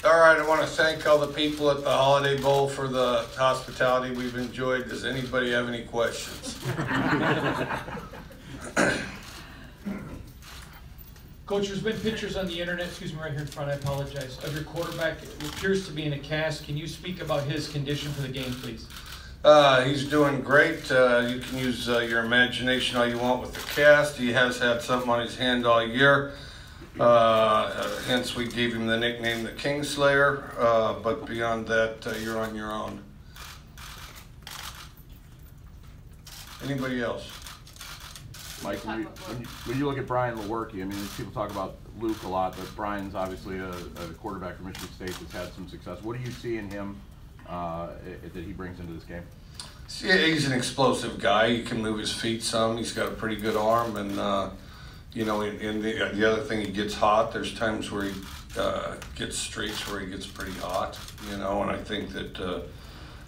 All right, I want to thank all the people at the Holiday Bowl for the hospitality we've enjoyed. Does anybody have any questions? Coach, there's been pictures on the internet, excuse me, right here in front, I apologize, of your quarterback. It appears to be in a cast. Can you speak about his condition for the game, please? He's doing great. You can use your imagination all you want with the cast. He has had something on his hand all year. Hence we gave him the nickname the Kingslayer. But beyond that, you're on your own. Anybody else? Mike, when you look at Brian Lewerke, I mean, people talk about Luke a lot, but Brian's obviously a quarterback from Michigan State that's had some success. What do you see in him that he brings into this game? Yeah, he's an explosive guy. He can move his feet some. He's got a pretty good arm, and you know, the other thing, he gets hot. There's times where he gets streaks where he gets pretty hot. You know, and I think that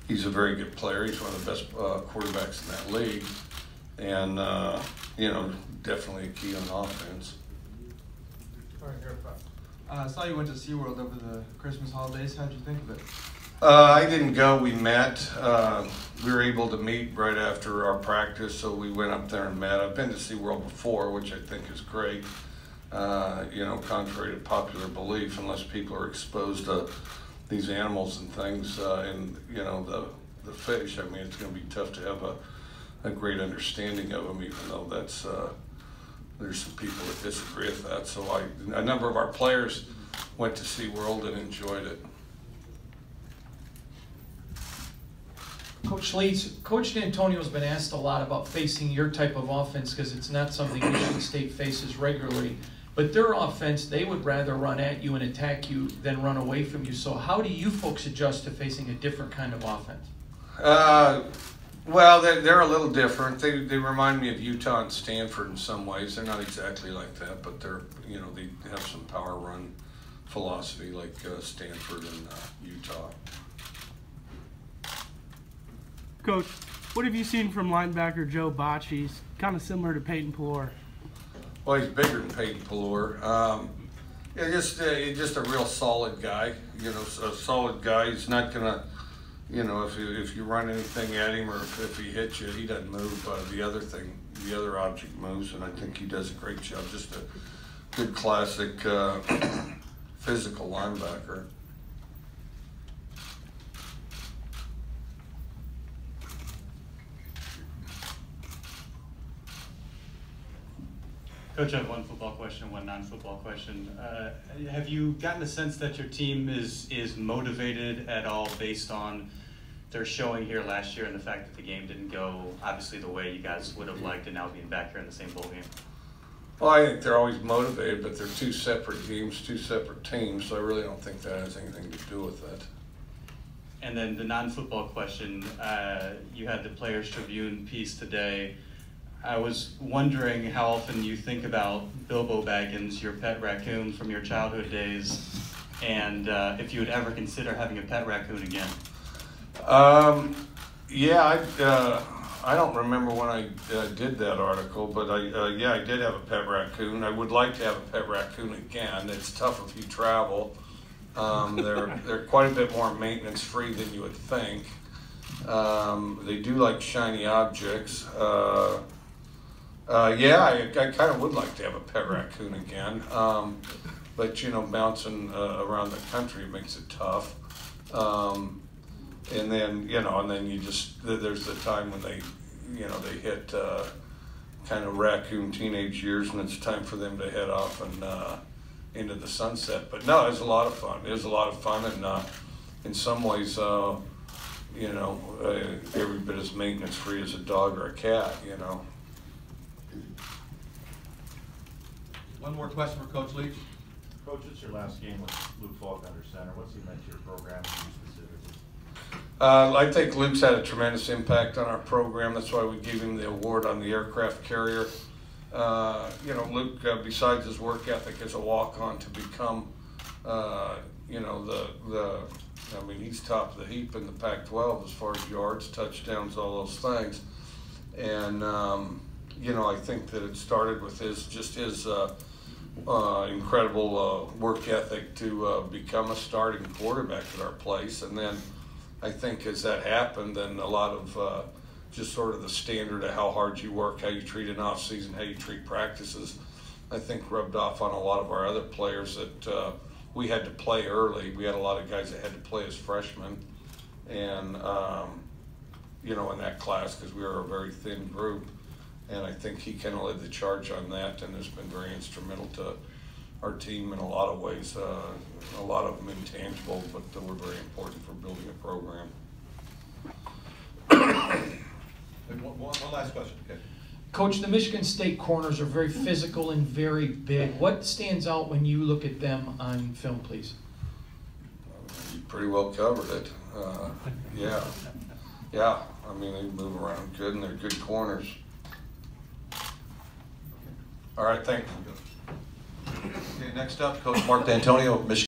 he's a very good player. He's one of the best quarterbacks in that league, and you know, definitely a key on offense. I saw you went to SeaWorld over the Christmas holidays. How'd you think of it? I didn't go. We met. We were able to meet right after our practice, so we went up there and met. I've been to SeaWorld before, which I think is great. You know, contrary to popular belief, unless people are exposed to these animals and things, and you know, the fish. I mean, it's going to be tough to have a great understanding of them, even though that's there's some people that disagree with that. So a number of our players went to SeaWorld and enjoyed it. Coach Leach, Coach D'Antonio's been asked a lot about facing your type of offense because it's not something Michigan State faces regularly. But their offense, they would rather run at you and attack you than run away from you. So how do you folks adjust to facing a different kind of offense? Well, they're a little different. They remind me of Utah and Stanford in some ways. They're not exactly like that, but they're, you know, they have some power run philosophy like Stanford and Utah. Coach, what have you seen from linebacker Joe Botch? He's kind of similar to Peyton Pelor. Well, he's bigger than Peyton Pelor. Yeah, just a real solid guy. You know, a solid guy. He's not gonna, you know, if you run anything at him or if he hits you, he doesn't move. The other object moves, and I think he does a great job. Just a good classic physical linebacker. Coach, I have one football question, one non-football question. Have you gotten a sense that your team is motivated at all based on their showing here last year and the fact that the game didn't go obviously the way you guys would have liked, and now being back here in the same bowl game? Well, I think they're always motivated, but they're two separate games, two separate teams, so I really don't think that has anything to do with it. And then the non-football question, you had the Players Tribune piece today. I was wondering how often you think about Bilbo Baggins, your pet raccoon from your childhood days, and if you would ever consider having a pet raccoon again. Yeah, I don't remember when I did that article, but yeah, I did have a pet raccoon. I would like to have a pet raccoon again. It's tough if you travel. They're quite a bit more maintenance free than you would think. They do like shiny objects. Yeah, I kind of would like to have a pet raccoon again, but you know, bouncing around the country makes it tough. And then you just, there's the time when they hit kind of raccoon teenage years, and it's time for them to head off and into the sunset. But no, it was a lot of fun. It was a lot of fun, and in some ways, you know, every bit as maintenance free as a dog or a cat, you know. One more question for Coach Leach. Coach, it's your last game with Luke Falk under center. What's he meant to your program and you specifically? I think Luke's had a tremendous impact on our program. That's why we gave him the award on the aircraft carrier. You know, Luke, besides his work ethic as a walk-on to become, you know, I mean, he's top of the heap in the Pac-12 as far as yards, touchdowns, all those things. And, you know, I think that it started with his incredible work ethic to become a starting quarterback at our place. And then I think as that happened, then a lot of just sort of the standard of how hard you work, how you treat an off season, how you treat practices, I think rubbed off on a lot of our other players that we had to play early. We had a lot of guys that had to play as freshmen, and you know, in that class, because we were a very thin group. And I think he kind of led the charge on that, and has been very instrumental to our team in a lot of ways. A lot of them intangible, but they were very important for building a program. And one last question, okay. Coach, the Michigan State corners are very physical and very big. What stands out when you look at them on film, please? You pretty well covered it. Yeah. I mean, they move around good, and they're good corners. All right, thank you. Okay, next up, Coach Mark D'Antonio, Michigan.